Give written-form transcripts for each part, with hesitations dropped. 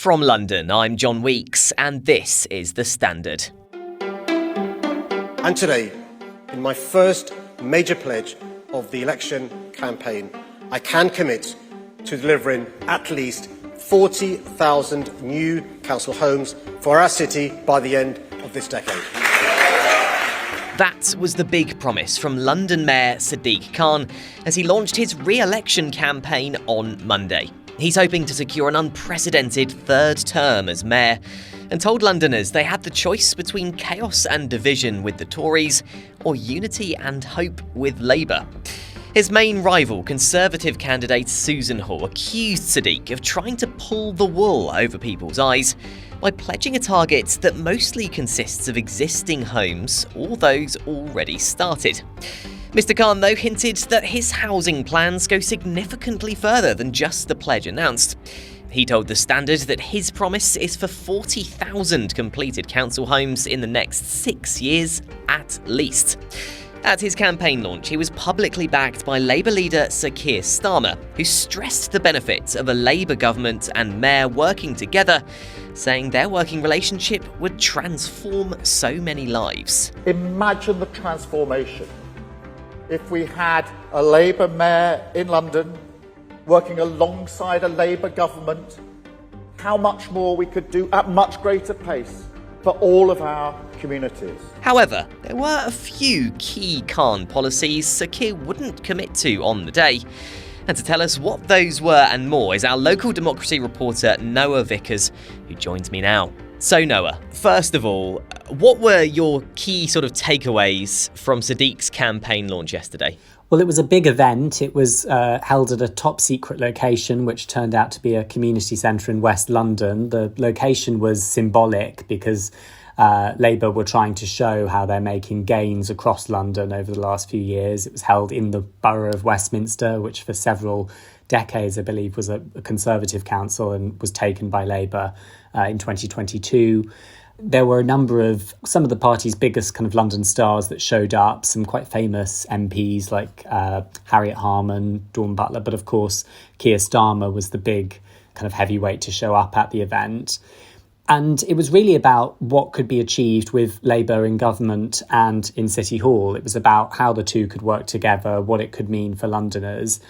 From London, I'm John Weeks, and this is The Standard. And today, in my first major pledge of the election campaign, I can commit to delivering at least 40,000 new council homes for our city by the end of this decade. That was the big promise from London Mayor Sadiq Khan as he launched his re-election campaign on Monday. He's hoping to secure an unprecedented third term as mayor and told Londoners they had the choice between chaos and division with the Tories or unity and hope with Labour. His main rival, Conservative candidate Susan Hall, accused Sadiq of trying to pull the wool over people's eyes by pledging a target that mostly consists of existing homes or those already started. Mr Khan, though, hinted that his housing plans go significantly further than just the pledge announced. He told The Standard that his promise is for 40,000 completed council homes in the next 6 years at least. At his campaign launch, he was publicly backed by Labour leader Sir Keir Starmer, who stressed the benefits of a Labour government and mayor working together, saying their working relationship would transform so many lives. Imagine the transformation if we had a Labour mayor in London working alongside a Labour government, how much more we could do at much greater pace for all of our communities. However, there were a few key Khan policies Sir Keir wouldn't commit to on the day. And to tell us what those were and more is our local democracy reporter Noah Vickers, who joins me now. So Noah, first of all, what were your key sort of takeaways from Sadiq's campaign launch yesterday? Well, it was a big event. It was held at a top secret location, which turned out to be a community centre in West London. The location was symbolic because Labour were trying to show how they're making gains across London over the last few years. It was held in the borough of Westminster, which for several decades, I believe, was a Conservative council and was taken by Labour in 2022. There were a number of some of the party's biggest kind of London stars that showed up, some quite famous MPs like Harriet Harman, Dawn Butler, but of course Keir Starmer was the big kind of heavyweight to show up at the event. And it was really about what could be achieved with Labour in government and in City Hall. It was about how the two could work together, what it could mean for Londoners.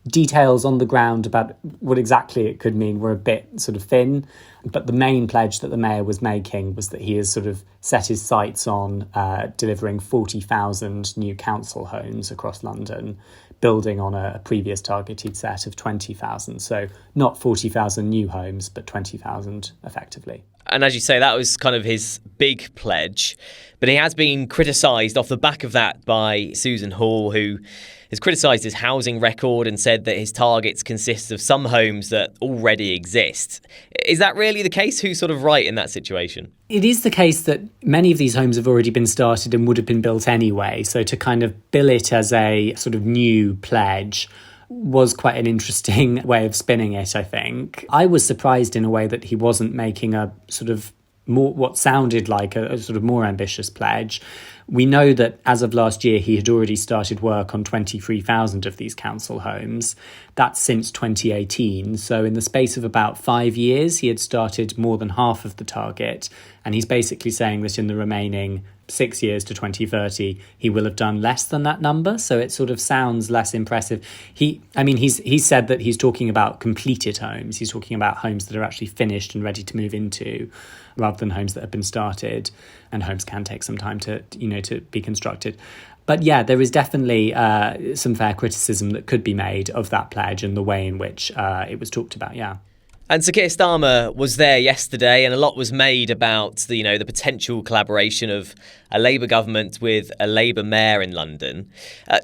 Details on the ground about what exactly it could mean were a bit sort of thin, but the main pledge that the mayor was making was that he has sort of set his sights on delivering 40,000 new council homes across London, building on a previous target he'd set of 20,000. So not 40,000 new homes, but 20,000 effectively. And as you say, that was kind of his big pledge. But he has been criticised off the back of that by Susan Hall, who has criticised his housing record and said that his targets consist of some homes that already exist. Is that really the case? Who's sort of right in that situation? It is the case that many of these homes have already been started and would have been built anyway. So to kind of bill it as a sort of new pledge was quite an interesting way of spinning it, I think. I was surprised in a way that he wasn't making a sort of more what sounded like a sort of more ambitious pledge. We know that as of last year, he had already started work on 23,000 of these council homes. That's since 2018. So in the space of about 5 years, he had started more than half of the target. And he's basically saying that in the remaining 6 years to 2030, he will have done less than that number. So it sort of sounds less impressive. He's said that he's talking about completed homes. He's talking about homes that are actually finished and ready to move into, rather than homes that have been started. And homes can take some time to be constructed. But yeah, there is definitely some fair criticism that could be made of that pledge and the way in which it was talked about, yeah. And Sir Keir Starmer was there yesterday, and a lot was made about the potential collaboration of a Labour government with a Labour mayor in London.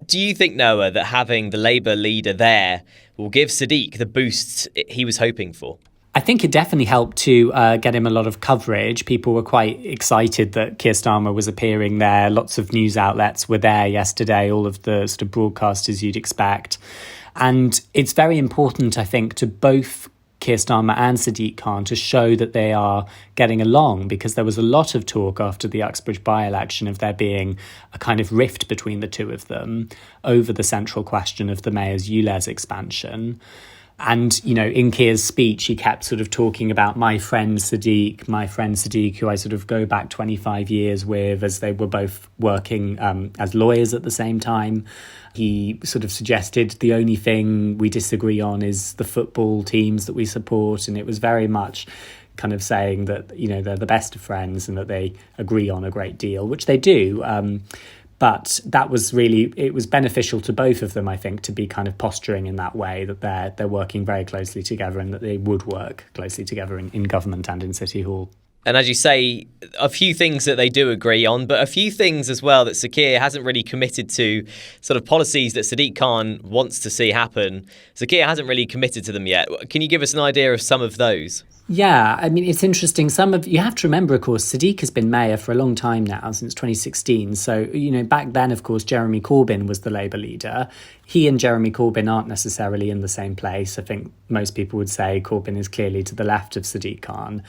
Do you think, Noah, that having the Labour leader there will give Sadiq the boost he was hoping for? I think it definitely helped to get him a lot of coverage. People were quite excited that Keir Starmer was appearing there. Lots of news outlets were there yesterday, all of the sort of broadcasters you'd expect. And it's very important, I think, to both Keir Starmer and Sadiq Khan to show that they are getting along, because there was a lot of talk after the Uxbridge by-election of there being a kind of rift between the two of them over the central question of the mayor's ULEZ expansion. And, in Keir's speech, he kept sort of talking about my friend Sadiq, who I sort of go back 25 years with, as they were both working as lawyers at the same time. He sort of suggested the only thing we disagree on is the football teams that we support. And it was very much kind of saying that, they're the best of friends and that they agree on a great deal, which they do. But that was it was beneficial to both of them, I think, to be kind of posturing in that way, that they're working very closely together and that they would work closely together in government and in City Hall. And as you say, a few things that they do agree on, but a few things as well that Sir Keir hasn't really committed to, sort of policies that Sadiq Khan wants to see happen. Sir Keir hasn't really committed to them yet. Can you give us an idea of some of those? Yeah, I mean, it's interesting. You have to remember, of course, Sadiq has been mayor for a long time now, since 2016. So, back then, of course, Jeremy Corbyn was the Labour leader. He and Jeremy Corbyn aren't necessarily in the same place. I think most people would say Corbyn is clearly to the left of Sadiq Khan.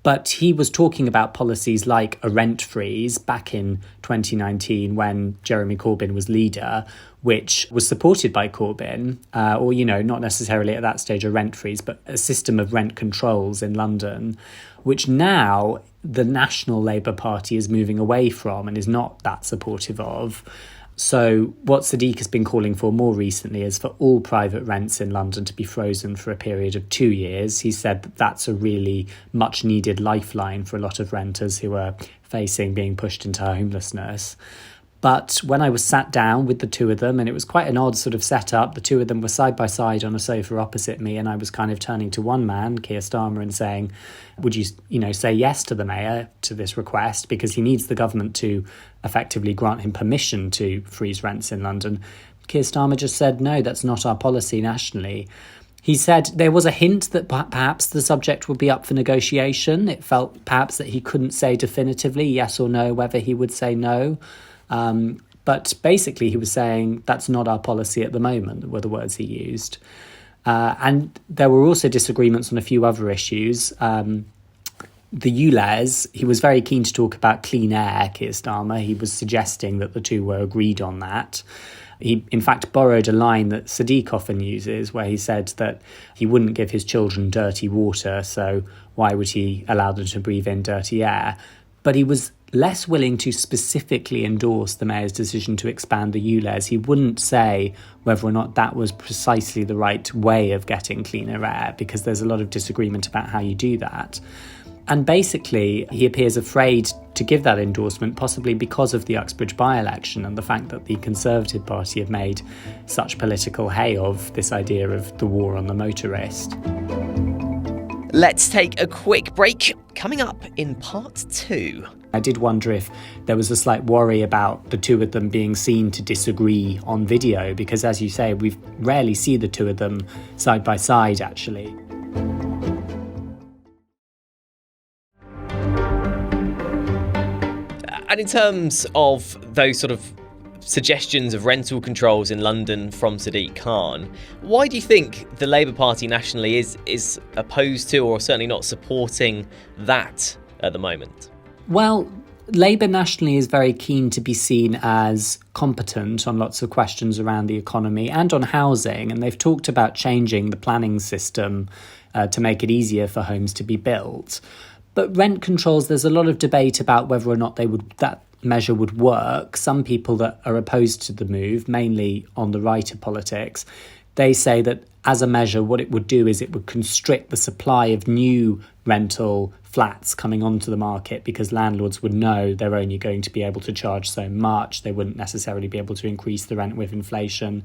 But he was talking about policies like a rent freeze back in 2019 when Jeremy Corbyn was leader, which was supported by Corbyn, or, not necessarily at that stage a rent freeze, but a system of rent controls in London, which now the National Labour Party is moving away from and is not that supportive of. So what Sadiq has been calling for more recently is for all private rents in London to be frozen for a period of 2 years. He said that that's a really much needed lifeline for a lot of renters who are facing being pushed into homelessness. But when I was sat down with the two of them, and it was quite an odd sort of setup, the two of them were side by side on a sofa opposite me, and I was kind of turning to one man, Keir Starmer, and saying, would you, say yes to the mayor, to this request, because he needs the government to effectively grant him permission to freeze rents in London. Keir Starmer just said, no, that's not our policy nationally. He said there was a hint that perhaps the subject would be up for negotiation. It felt perhaps that he couldn't say definitively yes or no whether he would say no. But basically he was saying that's not our policy at the moment, were the words he used. And there were also disagreements on a few other issues. The ULEZ, he was very keen to talk about clean air, Keir Starmer. He was suggesting that the two were agreed on that. He, in fact, borrowed a line that Sadiq often uses, where he said that he wouldn't give his children dirty water, so why would he allow them to breathe in dirty air? But he was less willing to specifically endorse the mayor's decision to expand the ULEZ. He wouldn't say whether or not that was precisely the right way of getting cleaner air, because there's a lot of disagreement about how you do that. And basically, he appears afraid to give that endorsement, possibly because of the Uxbridge by-election and the fact that the Conservative Party have made such political hay of this idea of the war on the motorist. Let's take a quick break. Coming up in part 2. I did wonder if there was a slight worry about the two of them being seen to disagree on video, because, as you say, we rarely see the two of them side by side, actually. And in terms of those sort of suggestions of rental controls in London from Sadiq Khan, why do you think the Labour Party nationally is opposed to, or certainly not supporting, that at the moment? Well, Labour nationally is very keen to be seen as competent on lots of questions around the economy and on housing, and they've talked about changing the planning system to make it easier for homes to be built. But rent controls, there's a lot of debate about whether or not that measure would work. Some people that are opposed to the move, mainly on the right of politics, they say that as a measure, what it would do is it would constrict the supply of new rental flats coming onto the market, because landlords would know they're only going to be able to charge so much. They wouldn't necessarily be able to increase the rent with inflation.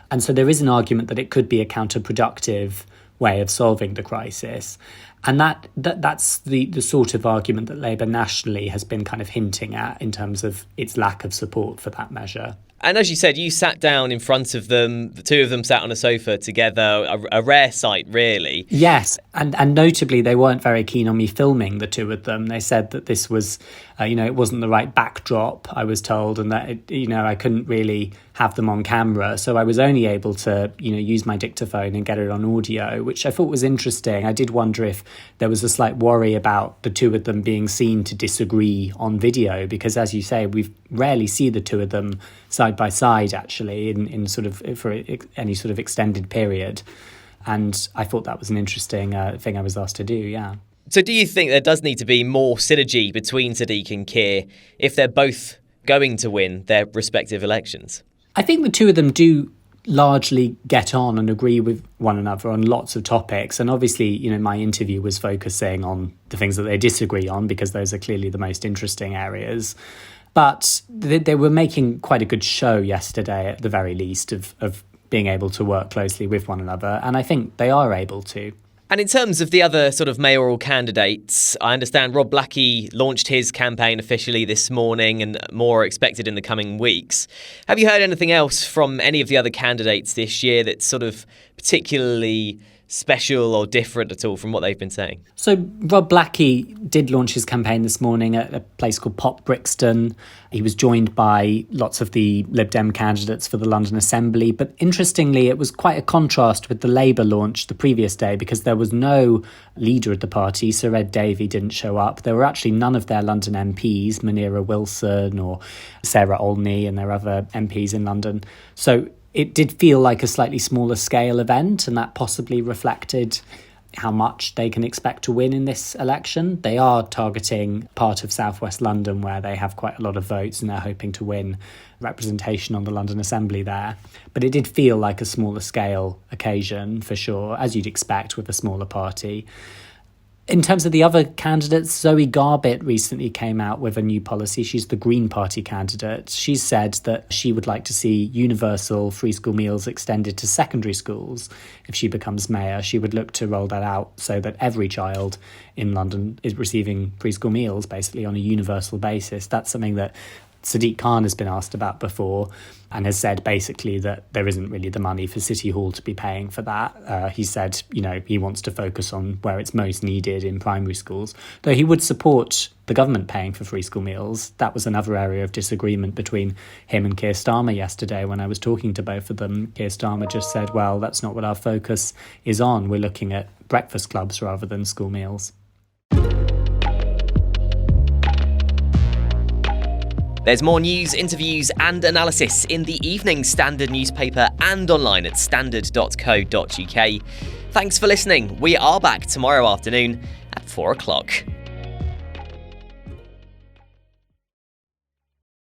And so there is an argument that it could be a counterproductive way of solving the crisis. And that's the sort of argument that Labour nationally has been kind of hinting at in terms of its lack of support for that measure. And as you said, you sat down in front of them, the two of them sat on a sofa together, a rare sight, really. Yes, and notably, they weren't very keen on me filming the two of them. They said that this was, it wasn't the right backdrop, I was told, and that, I couldn't really have them on camera. So I was only able to, use my dictaphone and get it on audio, which I thought was interesting. I did wonder if there was a slight worry about the two of them being seen to disagree on video, because, as you say, we rarely see the two of them side by side, actually, in sort of for any sort of extended period. And I thought that was an interesting thing I was asked to do, yeah. So do you think there does need to be more synergy between Sadiq and Keir if they're both going to win their respective elections? I think the two of them do largely get on and agree with one another on lots of topics. And obviously, my interview was focusing on the things that they disagree on, because those are clearly the most interesting areas. But they were making quite a good show yesterday, at the very least, of being able to work closely with one another. And I think they are able to. And in terms of the other sort of mayoral candidates, I understand Rob Blackie launched his campaign officially this morning, and more are expected in the coming weeks. Have you heard anything else from any of the other candidates this year that's sort of particularly special or different at all from what they've been saying? So Rob Blackie did launch his campaign this morning at a place called Pop Brixton. He was joined by lots of the Lib Dem candidates for the London Assembly. But interestingly, it was quite a contrast with the Labour launch the previous day, because there was no leader of the party. Sir Ed Davey didn't show up. There were actually none of their London MPs, Munira Wilson or Sarah Olney and their other MPs in London. So it did feel like a slightly smaller scale event, and that possibly reflected how much they can expect to win in this election. They are targeting part of southwest London where they have quite a lot of votes, and they're hoping to win representation on the London Assembly there. But it did feel like a smaller scale occasion, for sure, as you'd expect with a smaller party. In terms of the other candidates, Zoe Garbett recently came out with a new policy. She's the Green Party candidate. She said that she would like to see universal free school meals extended to secondary schools. If she becomes mayor, she would look to roll that out so that every child in London is receiving free school meals, basically on a universal basis. That's something that Sadiq Khan has been asked about before, and has said basically that there isn't really the money for City Hall to be paying for that. He said, he wants to focus on where it's most needed in primary schools, though he would support the government paying for free school meals. That was another area of disagreement between him and Keir Starmer yesterday when I was talking to both of them. Keir Starmer just said, well, that's not what our focus is on. We're looking at breakfast clubs rather than school meals. There's more news, interviews and analysis in the Evening Standard newspaper and online at standard.co.uk. Thanks for listening. We are back tomorrow afternoon at 4 o'clock.